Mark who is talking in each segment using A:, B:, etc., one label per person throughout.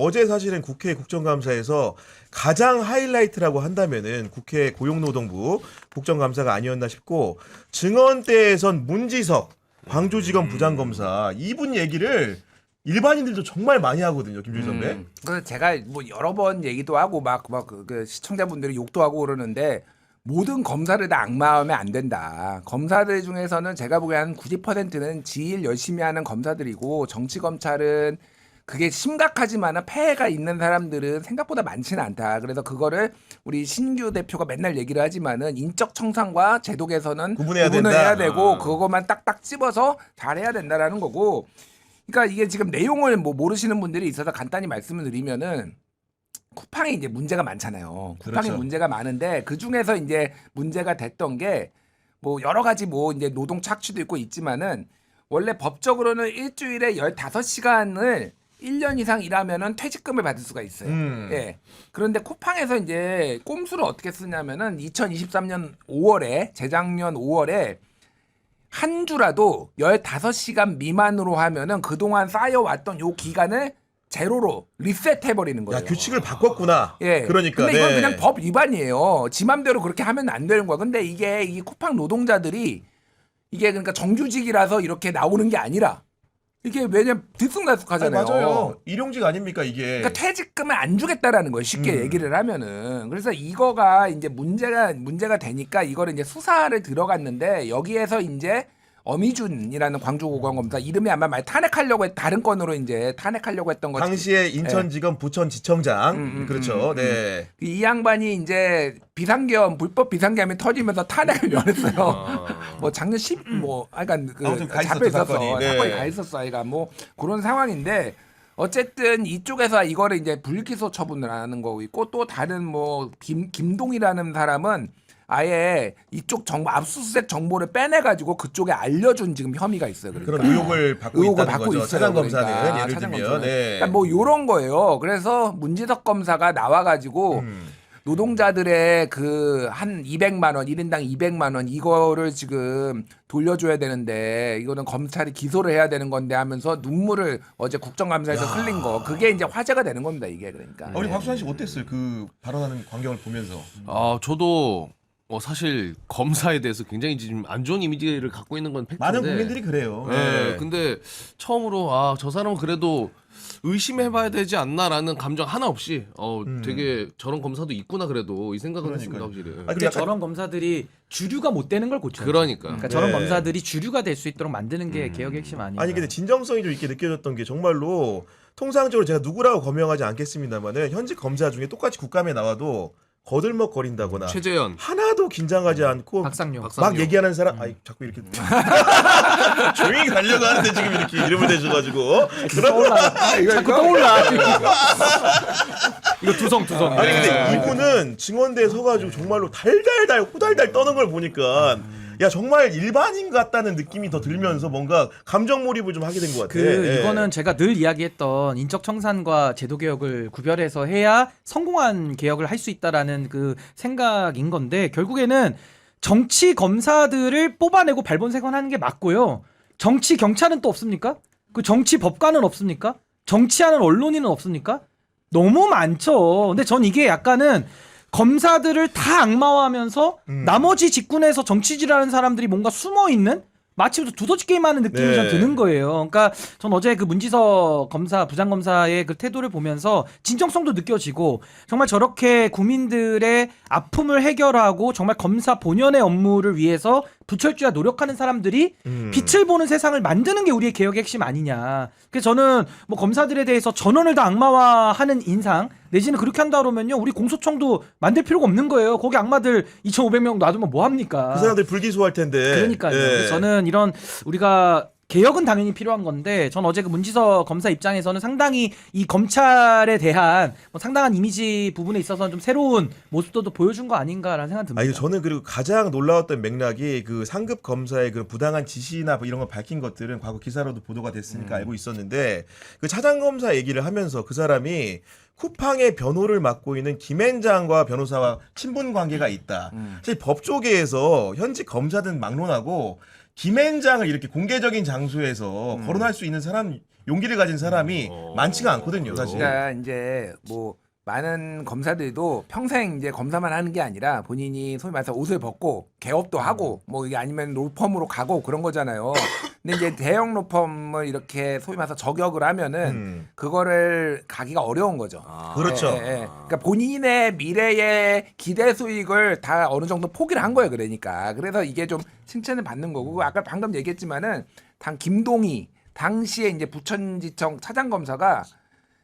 A: 어제 사실은 국회 국정감사에서 가장 하이라이트라고 한다면은 국회 고용노동부 국정감사가 아니었나 싶고 증언대에선 문지석 광주지검 부장검사 이분 얘기를 일반인들도 정말 많이 하거든요, 김준희 선배.
B: 그래서 제가 뭐 여러 번 얘기도 하고 그 시청자분들이 욕도 하고 그러는데 모든 검사를 다 악마하면 안 된다. 검사들 중에서는 제가 보기에 한 90%는 지일 열심히 하는 검사들이고 정치 검찰은 그게 심각하지만 폐해가 있는 사람들은 생각보다 많지는 않다. 그래서 그거를 우리 신규 대표가 맨날 얘기를 하지만은 인적 청산과 제도 개선은
A: 구분해야
B: 구분해야
A: 된다.
B: 되고 그것만 딱딱 집어서 잘해야 된다라는 거고. 그러니까 이게 지금 내용을 뭐 모르시는 분들이 있어서 간단히 말씀을 드리면은 쿠팡이 이제 문제가 많잖아요. 쿠팡이
A: 그렇죠.
B: 문제가 많은데 그 중에서 이제 문제가 됐던 게 뭐 여러 가지 뭐 이제 노동 착취도 있고 있지만은 원래 법적으로는 일주일에 15시간을 1년 이상 일하면은 퇴직금을 받을 수가 있어요. 예. 그런데 쿠팡에서 이제 꼼수를 어떻게 쓰냐면은 2023년 5월에 재작년 5월에 한 주라도 15시간 미만으로 하면은 그동안 쌓여왔던 요 기간을 제로로 리셋해버리는 거예요.
A: 야, 규칙을 바꿨구나.
B: 예.
A: 그러니까.
B: 근데 이건
A: 네.
B: 그냥 법 위반이에요. 지 맘대로 그렇게 하면 안 되는 거야. 근데 이게 이 쿠팡 노동자들이 이게 그러니까 정규직이라서 이렇게 나오는 게 아니라 이게 왜냐면 들쑥날쑥하잖아요.
A: 맞아요. 일용직 아닙니까 이게.
B: 그러니까 퇴직금을 안 주겠다라는 거예요. 쉽게 얘기를 하면은. 그래서 이거가 이제 문제가 되니까 이거를 이제 수사를 들어갔는데 여기에서 이제 어미준이라는 광주고검검사 이름이 아마 많이 탄핵하려고 다른 건으로 이제 탄핵하려고 했던 거지.
A: 당시에 인천지검 부천지청장 그렇죠. 네.
B: 이 양반이 이제 불법 비상계엄이 터지면서 탄핵을 면했어요. 뭐 작년 10뭐 그러니까 그
A: 아무튼 가
B: 잡혀
A: 있었죠,
B: 있었어.
A: 사건이. 네.
B: 사건이 가 있었어. 아이가 뭐 그런 상황인데 어쨌든 이쪽에서 이거를 이제 불기소 처분을 하는 거고 있고 또 다른 뭐 김동이라는 사람은 아예 이쪽 정보 압수수색 정보를 빼내가지고 그쪽에 알려준 지금 혐의가 있어요. 그러니까.
A: 그런 의혹을 받고
B: 의혹을
A: 있다는
B: 받고
A: 거죠.
B: 있어요.
A: 차장 검사는
B: 그러니까.
A: 예를
B: 차장
A: 들면
B: 검사는.
A: 네.
B: 그러니까 뭐 이런 거예요. 그래서 문지석 검사가 나와가지고 노동자들의 그 한 200만 원, 1인당 200만 원 이거를 지금 돌려줘야 되는데 이거는 검찰이 기소를 해야 되는 건데 하면서 눈물을 어제 국정감사에서 흘린 거. 그게 이제 화제가 되는 겁니다. 이게 그러니까.
A: 우리 박수환 씨 어땠어요? 그 발언하는 광경을 보면서.
C: 저도 사실 검사에 대해서 굉장히 지금 안 좋은 이미지를 갖고 있는 건 팩트인데
A: 많은 국민들이 그래요.
C: 네. 근데 처음으로 저 사람은 그래도 의심해봐야 되지 않나라는 감정 하나 없이 되게 저런 검사도 있구나 그래도 이 생각은 했습니다 확실히.
D: 근데 저런 검사들이 주류가 못 되는 걸 고쳐요.
C: 그러니까.
D: 저런
A: 네.
D: 검사들이 주류가 될 수 있도록 만드는 게 개혁의 핵심 아니에요.
A: 아니 근데 진정성이 좀 있게 느껴졌던 게 정말로 통상적으로 제가 누구라고 거명하지 않겠습니다만은 현직 검사 중에 똑같이 국감에 나와도 거들먹거린다거나
C: 최재현
A: 하나도 긴장하지 않고
D: 박상용.
A: 막 얘기하는 사람 아이 자꾸 이렇게 조용히 가려고 하는데 지금 이렇게 이름을 대셔가지고
D: 자꾸 떠올라. 이거 두성.
A: 아니 근데 이분은 증언대에 서가지고 정말로 달달달 후달달 떠는 걸 보니까 야 정말 일반인 같다는 느낌이 더 들면서 뭔가 감정 몰입을 좀 하게 된 것 같아. 예.
D: 이거는 제가 늘 이야기했던 인적 청산과 제도 개혁을 구별해서 해야 성공한 개혁을 할 수 있다라는 그 생각인 건데 결국에는 정치 검사들을 뽑아내고 발본색원하는 게 맞고요. 정치 경찰은 또 없습니까? 그 정치 법관은 없습니까? 정치하는 언론인은 없습니까? 너무 많죠. 근데 전 이게 약간은 검사들을 다 악마화하면서 나머지 직군에서 정치질하는 사람들이 뭔가 숨어 있는 마치 두더지 게임하는 느낌이
A: 네.
D: 좀 드는 거예요. 그러니까 전 어제 그 문지석 검사 부장검사의 그 태도를 보면서 진정성도 느껴지고 정말 저렇게 국민들의 아픔을 해결하고 정말 검사 본연의 업무를 위해서 부철주야 노력하는 사람들이 빛을 보는 세상을 만드는 게 우리의 개혁의 핵심 아니냐. 그래서 저는 뭐 검사들에 대해서 전원을 다 악마화하는 인상 내지는 그렇게 한다 그러면요 우리 공소청도 만들 필요가 없는 거예요. 거기 악마들 2,500명 놔두면 뭐 합니까?
A: 그 사람들 불기소할 텐데.
D: 그러니까요.
A: 예.
D: 그래서 저는 이런 우리가 개혁은 당연히 필요한 건데 전 어제 그 문지석 검사 입장에서는 상당히 이 검찰에 대한 뭐 상당한 이미지 부분에 있어서는 좀 새로운 모습도 보여준 거 아닌가라는 생각 듭니다.
A: 아니 저는 그리고 가장 놀라웠던 맥락이 그 상급 검사의 그 부당한 지시나 뭐 이런 걸 밝힌 것들은 과거 기사로도 보도가 됐으니까 알고 있었는데 그 차장 검사 얘기를 하면서 그 사람이 쿠팡의 변호를 맡고 있는 김앤장과 변호사와 친분 관계가 있다. 사실 법조계에서 현직 검사든 막론하고 김앤장을 이렇게 공개적인 장소에서 거론할 수 있는 사람 용기를 가진 사람이 많지가 않거든요, 사실.
B: 그러니까 이제 뭐 많은 검사들도 평생 이제 검사만 하는 게 아니라 본인이 소위 말해서 옷을 벗고 개업도 하고 뭐 이게 아니면 로펌으로 가고 그런 거잖아요. 근데 이제 대형 로펌을 이렇게 소위 말해서 저격을 하면은 그거를 가기가 어려운 거죠.
A: 그렇죠.
B: 그러니까 본인의 미래의 기대 수익을 다 어느 정도 포기를 한 거예요. 그러니까 그래서 이게 좀 칭찬을 받는 거고 아까 방금 얘기했지만은 당 김동희 당시에 이제 부천지청 차장검사가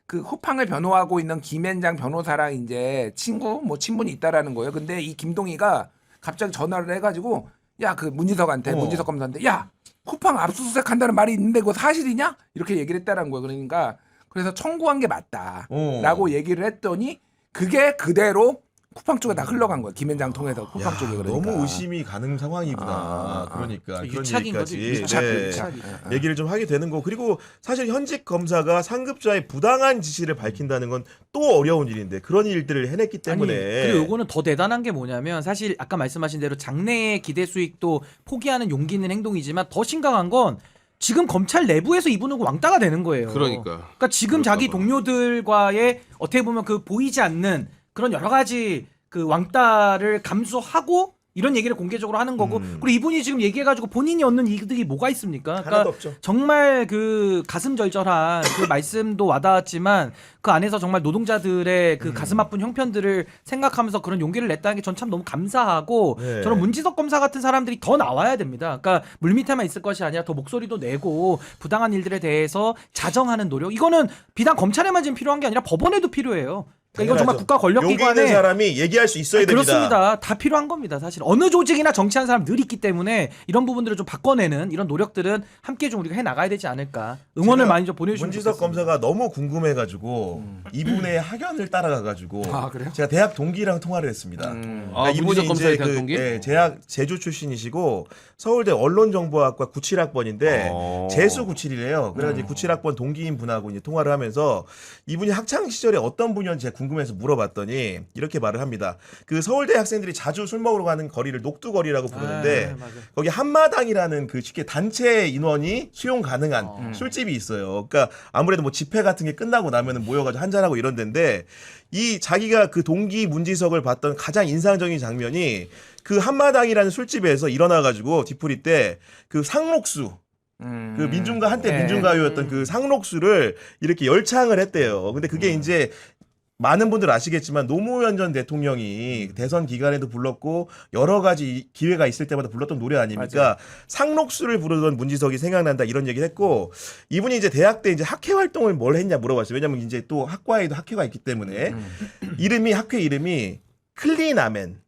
B: 그 호팡을 변호하고 있는 김앤장 변호사랑 이제 친분이 있다라는 거예요. 근데 이 김동희가 갑자기 전화를 해가지고 야 그 문지석한테 문지석 검사한테 야 호팡 압수수색한다는 말이 있는데 그거 사실이냐? 이렇게 얘기를 했다라는 거예요. 그러니까 그래서 청구한 게 맞다라고 얘기를 했더니 그게 그대로 쿠팡 쪽에 다 흘러간 거야. 김앤장 통해서 쿠팡
A: 야,
B: 쪽에 그러니까.
A: 너무 의심이 가는 상황이구나. 그러니까 그런
D: 유착인 거지,
A: 얘기까지
D: 유착,
B: 유착.
A: 얘기를 좀 하게 되는 거. 그리고 사실 현직 검사가 상급자의 부당한 지시를 밝힌다는 건 또 어려운 일인데 그런 일들을 해냈기 때문에.
D: 아니, 그리고 요거는 더 대단한 게 뭐냐면 사실 아까 말씀하신 대로 장래의 기대 수익도 포기하는 용기 있는 행동이지만 더 심각한 건 지금 검찰 내부에서 이분은 왕따가 되는 거예요.
C: 그러니까
D: 지금 자기 동료들과의 어떻게 보면 그 보이지 않는 그런 여러 가지 그 왕따를 감수하고 이런 얘기를 공개적으로 하는 거고 그리고 이분이 지금 얘기해가지고 본인이 얻는 이득이 뭐가 있습니까?
A: 하나도 없죠.
D: 정말 그 가슴 절절한 그 말씀도 와닿았지만 그 안에서 정말 노동자들의 그 가슴 아픈 형편들을 생각하면서 그런 용기를 냈다는 게 전 참 너무 감사하고
A: 네.
D: 저는 문지석 검사 같은 사람들이 더 나와야 됩니다. 그러니까 물밑에만 있을 것이 아니라 더 목소리도 내고 부당한 일들에 대해서 자정하는 노력 이거는 비단 검찰에만 지금 필요한 게 아니라 법원에도 필요해요. 그러니까 이건 정말
A: 당연하죠.
D: 국가
A: 용기 있는
D: 권력기관에
A: 사람이 얘기할 수 있어야 됩니다.
D: 그렇습니다. 다 필요한 겁니다. 사실 어느 조직이나 정치하는 사람 늘 있기 때문에 이런 부분들을 좀 바꿔내는 이런 노력들은 함께 좀 우리가 해 나가야 되지 않을까. 응원을
A: 제가
D: 많이 좀 보내주시면
A: 문지석
D: 좋겠습니다.
A: 검사가 너무 궁금해가지고 이분의 학연을 따라가가지고
B: 아, 그래요?
A: 제가 대학 동기랑 통화를 했습니다.
C: 아, 문지석 검사의
A: 이제
C: 대학 동기?
A: 예, 제주 출신이시고 서울대 언론정보학과 97학번인데 재수 97이래요. 그래가지고 97학번 동기인 분하고 이제 통화를 하면서 이분이 학창 시절에 어떤 분이었는지 제가 궁금해서 물어봤더니 이렇게 말을 합니다. 그 서울대 학생들이 자주 술 먹으러 가는 거리를 녹두거리라고 부르는데
D: 맞아요.
A: 거기 한마당이라는 그 쉽게 단체 인원이 수용 가능한 술집이 있어요. 그러니까 아무래도 뭐 집회 같은 게 끝나고 나면은 모여가지고 한잔하고 이런 데인데 이 자기가 그 동기 문지석을 봤던 가장 인상적인 장면이 그 한마당이라는 술집에서 일어나가지고 뒤풀이 때 그 상록수 그 민중가 한때
B: 네.
A: 민중가요였던 그 상록수를 이렇게 열창을 했대요. 근데 그게 이제 많은 분들 아시겠지만 노무현 전 대통령이 대선 기간에도 불렀고 여러 가지 기회가 있을 때마다 불렀던 노래 아닙니까?
B: 맞아요.
A: 상록수를 부르던 문지석이 생각난다 이런 얘기를 했고 이분이 이제 대학 때 이제 학회 활동을 뭘 했냐 물어봤어요. 왜냐면 이제 또 학과에도 학회가 있기 때문에 학회 이름이 클리나멘.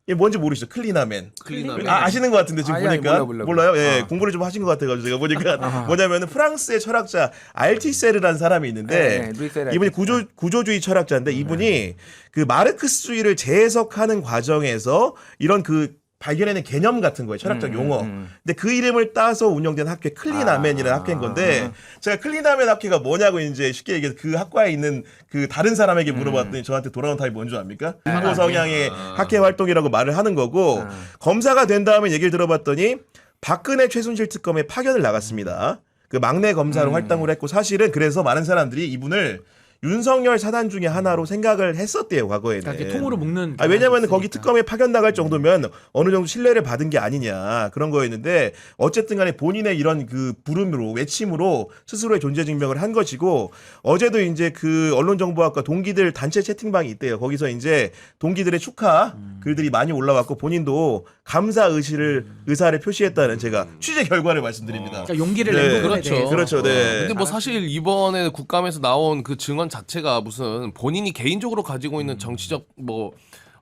A: 이게 뭔지 모르시죠? 클리나멘.
C: 클리나멘.
A: 아시는 것 같은데 지금
B: 아니, 아니,
A: 보니까
B: 몰라.
A: 몰라요? 예,
B: 아.
A: 공부를 좀 하신 것 같아가지고 제가 보니까 뭐냐면은 프랑스의 철학자 알티세르라는 사람이 있는데 이분이 구조주의 철학자인데 이분이 그 마르크스주의를 재해석하는 과정에서 이런 그 발견해낸 개념 같은 거예요. 철학적 용어. 근데 그 이름을 따서 운영된 학회 클리나멘이라는 학회인 건데 제가 클리나멘 학회가 뭐냐고 이제 쉽게 얘기해서 그 학과에 있는 그 다른 사람에게 물어봤더니 저한테 돌아온 답이 뭔 줄 압니까? 인고 성향의 학회 활동이라고 말을 하는 거고 검사가 된 다음에 얘기를 들어봤더니 박근혜 최순실 특검에 파견을 나갔습니다. 그 막내 검사로 활동을 했고 사실은 그래서 많은 사람들이 이분을 윤석열 사단 중에 하나로 생각을 했었대요 과거에는.
D: 이렇게 통으로 묶는.
A: 왜냐하면 거기
D: 있으니까.
A: 특검에 파견 나갈 정도면 어느 정도 신뢰를 받은 게 아니냐 그런 거였는데 어쨌든간에 본인의 이런 그 부름으로 외침으로 스스로의 존재 증명을 한 것이고 어제도 이제 그 언론정보학과 동기들 단체 채팅방이 있대요. 거기서 이제 동기들의 축하 글들이 많이 올라왔고 본인도 감사 의사를 표시했다는 제가 취재 결과를 말씀드립니다.
D: 그러니까 용기를
A: 네.
D: 낸 부분에
C: 그렇죠.
D: 대해서.
A: 그렇죠, 네.
C: 근데 뭐 사실 이번에 국감에서 나온 그 증언 자체가 무슨 본인이 개인적으로 가지고 있는 정치적 뭐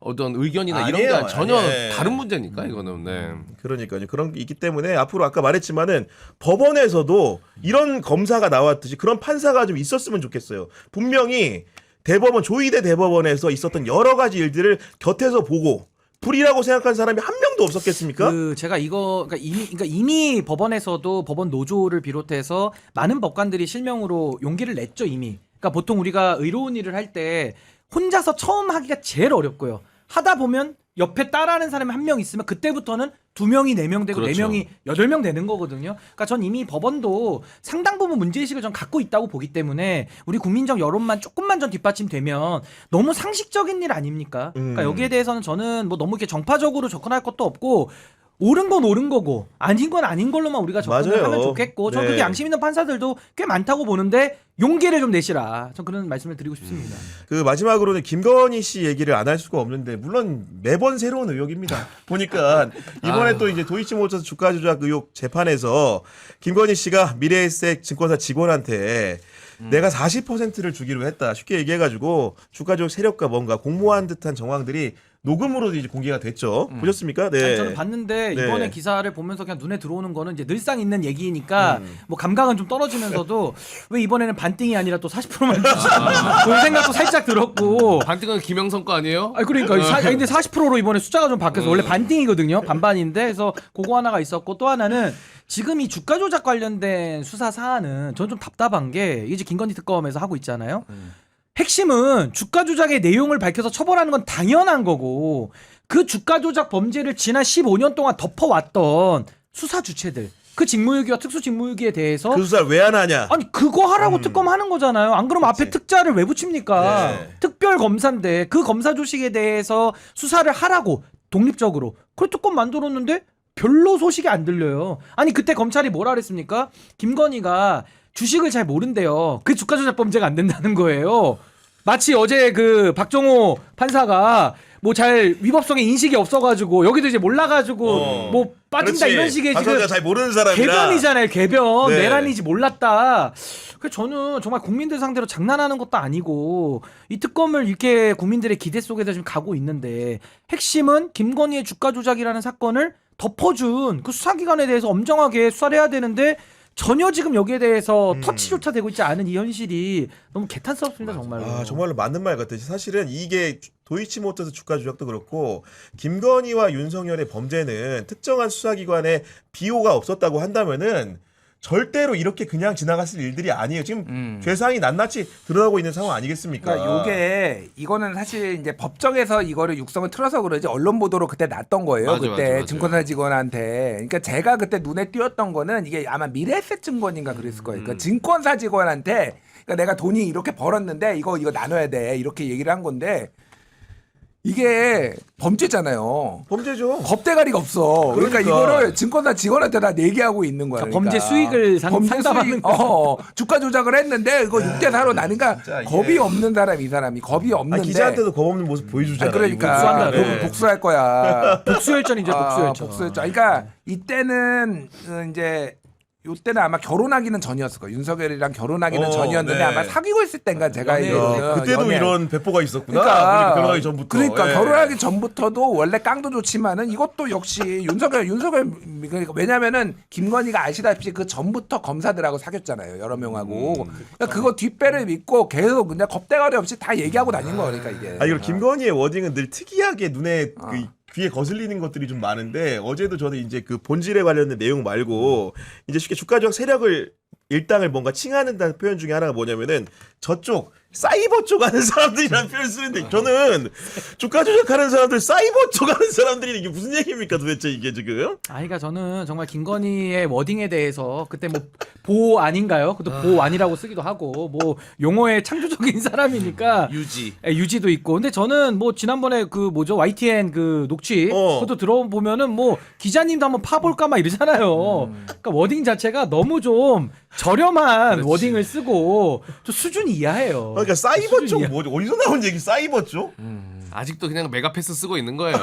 C: 어떤 의견이나 이런 게
A: 아니에요.
C: 전혀
A: 아니에요.
C: 다른 문제니까 이거는. 네.
A: 그러니까요. 그런 게 있기 때문에 앞으로 아까 말했지만은 법원에서도 이런 검사가 나왔듯이 그런 판사가 좀 있었으면 좋겠어요. 분명히 대법원 조희대 대법원에서 있었던 여러 가지 일들을 곁에서 보고 불이라고 생각한 사람이 한 명도 없었겠습니까?
D: 그 제가 이거 그러니까 이미 법원에서도 법원 노조를 비롯해서 많은 법관들이 실명으로 용기를 냈죠 이미. 그러니까 보통 우리가 의로운 일을 할 때 혼자서 처음 하기가 제일 어렵고요. 하다 보면 옆에 따라하는 사람이 한 명 있으면 그때부터는 2명이 4명 되고
C: 그렇죠.
D: 4명이 8명 되는 거거든요. 그러니까 전 이미 법원도 상당 부분 문제의식을 전 갖고 있다고 보기 때문에 우리 국민적 여론만 조금만 전 뒷받침되면 너무 상식적인 일 아닙니까? 그러니까 여기에 대해서는 저는 뭐 너무 이렇게 정파적으로 접근할 것도 없고 옳은 건 옳은 거고 아닌 건 아닌 걸로만 우리가 접근을
A: 맞아요.
D: 하면 좋겠고 전
A: 네.
D: 그게 양심 있는 판사들도 꽤 많다고 보는데 용기를 좀 내시라. 전 그런 말씀을 드리고 싶습니다.
A: 그 마지막으로는 김건희 씨 얘기를 안 할 수가 없는데 물론 매번 새로운 의혹입니다. 보니까 이번에 또 이제 도이치모터스 주가 조작 의혹 재판에서 김건희 씨가 미래에셋 증권사 직원한테 내가 40%를 주기로 했다. 쉽게 얘기해가지고 주가 조작 세력과 뭔가 공모한 듯한 정황들이 녹음으로도 이제 공개가 됐죠. 보셨습니까? 네.
D: 아니, 저는 봤는데
A: 네.
D: 이번에 기사를 보면서 그냥 눈에 들어오는 거는 이제 늘상 있는 얘기니까 뭐 감각은 좀 떨어지면서도 왜 이번에는 반띵이 아니라 또 40%만 주지? 그런 생각도 살짝 들었고.
C: 반띵은 김영선 거 아니에요?
D: 아니 그러니까 근데 40%로 이번에 숫자가 좀 바뀌어서 원래 반띵이거든요. 반반인데 그래서 그거 하나가 있었고 또 하나는 지금 이 주가 조작 관련된 수사 사안은 저는 좀 답답한 게 이제 김건희 특검에서 하고 있잖아요. 핵심은 주가 조작의 내용을 밝혀서 처벌하는 건 당연한 거고 그 주가 조작 범죄를 지난 15년 동안 덮어왔던 수사 주체들 그 직무유기와 특수직무유기에 대해서
A: 그 수사를 왜 안 하냐?
D: 아니 그거 하라고 특검하는 거잖아요. 안 그러면 앞에 특자를 왜 붙입니까?
A: 네.
D: 특별 검사인데 그 검사 조직에 대해서 수사를 하라고 독립적으로 그 특검 만들었는데 별로 소식이 안 들려요. 아니 그때 검찰이 뭐라 그랬습니까? 김건희가 주식을 잘 모른대요. 그 주가 조작 범죄가 안 된다는 거예요. 마치 어제 그 박정호 판사가 뭐 잘 위법성의 인식이 없어가지고 여기도 이제 몰라가지고 뭐 빠진다
A: 그렇지.
D: 이런 식의 지금
A: 박사가 잘 모르는 사람이라.
D: 개변이잖아요. 개변.
A: 네.
D: 내란인지 몰랐다. 그래서 저는 정말 국민들 상대로 장난하는 것도 아니고 이 특검을 이렇게 국민들의 기대 속에서 지금 가고 있는데 핵심은 김건희의 주가 조작이라는 사건을 덮어준 그 수사기관에 대해서 엄정하게 수사를 해야 되는데 전혀 지금 여기에 대해서 터치조차 되고 있지 않은 이 현실이 너무 개탄스럽습니다. 정말로.
A: 아, 정말로 맞는 말 같아요. 사실은 이게 도이치모터스 주가 조작도 그렇고 김건희와 윤석열의 범죄는 특정한 수사기관에 비호가 없었다고 한다면은 절대로 이렇게 그냥 지나갔을 일들이 아니에요. 지금 죄상이 낱낱이 드러나고 있는 상황 아니겠습니까?
B: 그러니까 요게 이거는 사실 이제 법정에서 이거를 육성을 틀어서 그러지 언론 보도로 그때 났던 거예요.
C: 맞아,
B: 그때
C: 맞아.
B: 증권사 직원한테. 그러니까 제가 그때 눈에 띄었던 거는 이게 아마 미래에셋 증권인가 그랬을 거예요. 그러니까 증권사 직원한테 그러니까 내가 돈이 이렇게 벌었는데 이거 나눠야 돼 이렇게 얘기를 한 건데 이게 범죄잖아요.
A: 범죄죠.
B: 겁대가리가 없어. 그러니까
A: 그러니까.
B: 이거를 증권사 직원한테 다 얘기하고 있는 거야.
D: 그러니까 범죄 수익을 상담하는
B: 주가 조작을 했는데 이거 6대4로 나니까
A: 진짜 이게-
B: 겁이 없는 사람이 이 사람이 겁이 없는데.
A: 아니, 기자한테도 겁 없는 모습 보여주잖아요.
B: 그러니까
D: 복수한다.
A: 네.
B: 복수할 거야.
D: 복수열전이죠. 복수열전.
B: 복수열전. 그러니까 이때는 이제 요때는 아마 결혼하기는 전이었을 거예요. 윤석열이랑 결혼하기는 전이었는데
A: 네.
B: 아마 사귀고 있을 때인가 제가
D: 연애.
B: 알기로는
A: 그때도
B: 연애.
A: 이런 배포가 있었구나.
B: 그러니까
A: 결혼하기 전부터.
B: 그러니까
A: 예.
B: 결혼하기 전부터도 원래 깡도 좋지만은 이것도 역시 윤석열 그러니까 왜냐면은 김건희가 아시다시피 그 전부터 검사들하고 사귀었잖아요. 여러 명하고. 그러니까 그거 뒷배를 믿고 계속 그냥 겁대가리 없이 다 얘기하고 다닌 거니까 이게.
A: 아니 그리고 김건희의 워딩은 늘 특이하게 눈에 그 귀에 거슬리는 것들이 좀 많은데 어제도 저는 이제 그 본질에 관련된 내용 말고 이제 쉽게 주가 조작 세력을 일당을 뭔가 칭하는다는 표현 중에 하나가 뭐냐면은 저쪽 사이버 쪽 하는 사람들이라는 표현을 쓰는데 저는 주가 조작하는 사람들 사이버 쪽 하는 사람들이 이게 무슨 얘기입니까 도대체 이게 지금?
D: 아이가 저는 정말 김건희의 워딩에 대해서 그때 뭐 보 아닌가요? 그것도 보 아니라고 쓰기도 하고 뭐 용어의 창조적인 사람이니까
C: 유지.
D: 유지도 있고. 근데 저는 뭐 지난번에 그 뭐죠 YTN 그 녹취 그것도 들어보면은 뭐 기자님도 한번 파볼까 막 이러잖아요. 그러니까 워딩 자체가 너무 좀 저렴한
C: 그렇지.
D: 워딩을 쓰고 좀 수준 이하예요.
A: 그러니까 사이버
D: 수준
A: 쪽
D: 이하.
A: 뭐죠? 어디서 나온 얘기 사이버 쪽?
C: 아직도 그냥 메가패스 쓰고 있는 거예요.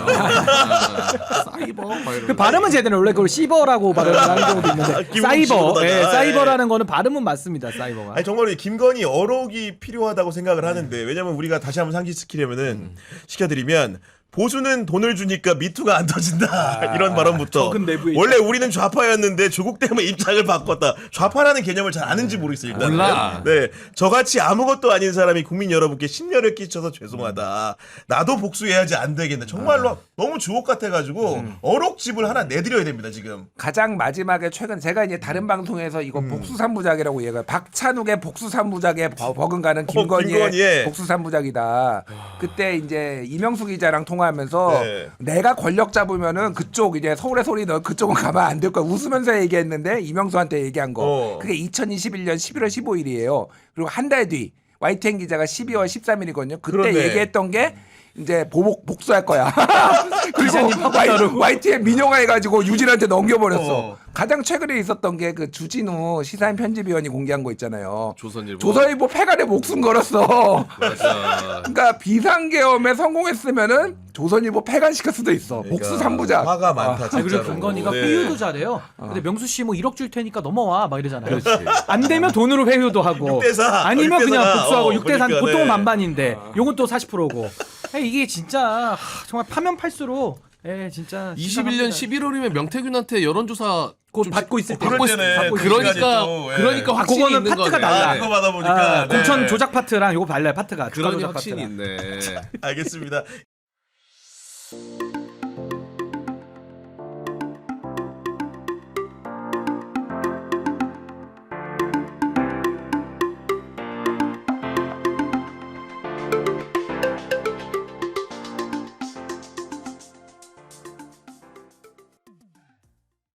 C: 사이버. 막 이러면서.
D: 그 발음은 제대로 원래 그걸 시버라고 발음을 하는 경우도 있는데
A: 기본
D: 사이버,
A: 시버로다가.
D: 예,
A: 예.
D: 사이버라는 거는 발음은 맞습니다. 사이버가.
A: 아니 정말 김건희 어록이 필요하다고 생각을 하는데 왜냐면 우리가 다시 한번 상기시키려면은 시켜드리면 보수는 돈을 주니까 미투가 안 터진다 이런 발언부터
D: 적은 내부의
A: 원래 우리는 좌파였는데 조국 때문에 입장을 바꿨다. 좌파라는 개념을 잘 아는지 모르겠어요. 일단
C: 몰라.
A: 네, 저같이 아무것도 아닌 사람이 국민 여러분께 심려를 끼쳐서 죄송하다. 나도 복수해야지 안 되겠네. 정말로 너무 주옥 같아가지고 어록집을 하나 내드려야 됩니다 지금.
B: 가장 마지막에 최근 제가 이제 다른 방송에서 이거 복수삼부작이라고 얘기해요. 박찬욱의 복수삼부작에 버금가는 김건희의
A: 김건희의.
B: 복수삼부작이다. 그때 이제 이명수 기자랑 통화 방송하면서
A: 네.
B: 내가 권력 잡으면은 그쪽 이제 서울의 소리 너 그쪽은 가만 안 될 거야 웃으면서 얘기했는데 이명수한테 얘기한 거 그게 2021년 11월 15일이에요. 그리고 한 달 뒤 YTN 기자가 12월 13일이거든요. 그때
A: 그러네.
B: 얘기했던 게 이제 복수할 거야. 그리고 YTN 민영화 해가지고 유진한테 넘겨버렸어. 가장 최근에 있었던 게 그 주진우 시사인 편집위원이 공개한 거 있잖아요. 조선일보 패간에 목숨 걸었어.
C: 맞아.
B: 그러니까 비상계엄에 성공했으면은 조선일보 패간시킬 수도 있어. 복수 3부작.
A: 화가 많다
D: 아,
A: 진짜로.
D: 그리고 김건희가
A: 네.
D: 회유도 잘해요. 근데 명수 씨 뭐 1억 줄 테니까 넘어와 막 이러잖아요.
C: 그렇지.
D: 안 되면 돈으로 회유도 하고
A: 6대4.
D: 아니면
A: 6대4.
D: 그냥 복수하고 6대4
A: 그러니까,
D: 보통은
A: 네.
D: 반반인데 요건 또 40%고 이게 진짜 정말 파면 팔수록 진짜
C: 21년 11월이면 명태균한테 여론조사
D: 곧
C: 좀
D: 받고 있을 때
C: 받고 있을 때. 그러니까 확신이
D: 그거는
C: 있는
D: 파트가
C: 거네.
D: 달라.
A: 그거 받아보니까 네.
D: 공천 조작 파트랑 요거 달라요 파트가.
C: 그러니
D: 조작
C: 확신이
D: 파트랑.
C: 있네.
A: 알겠습니다.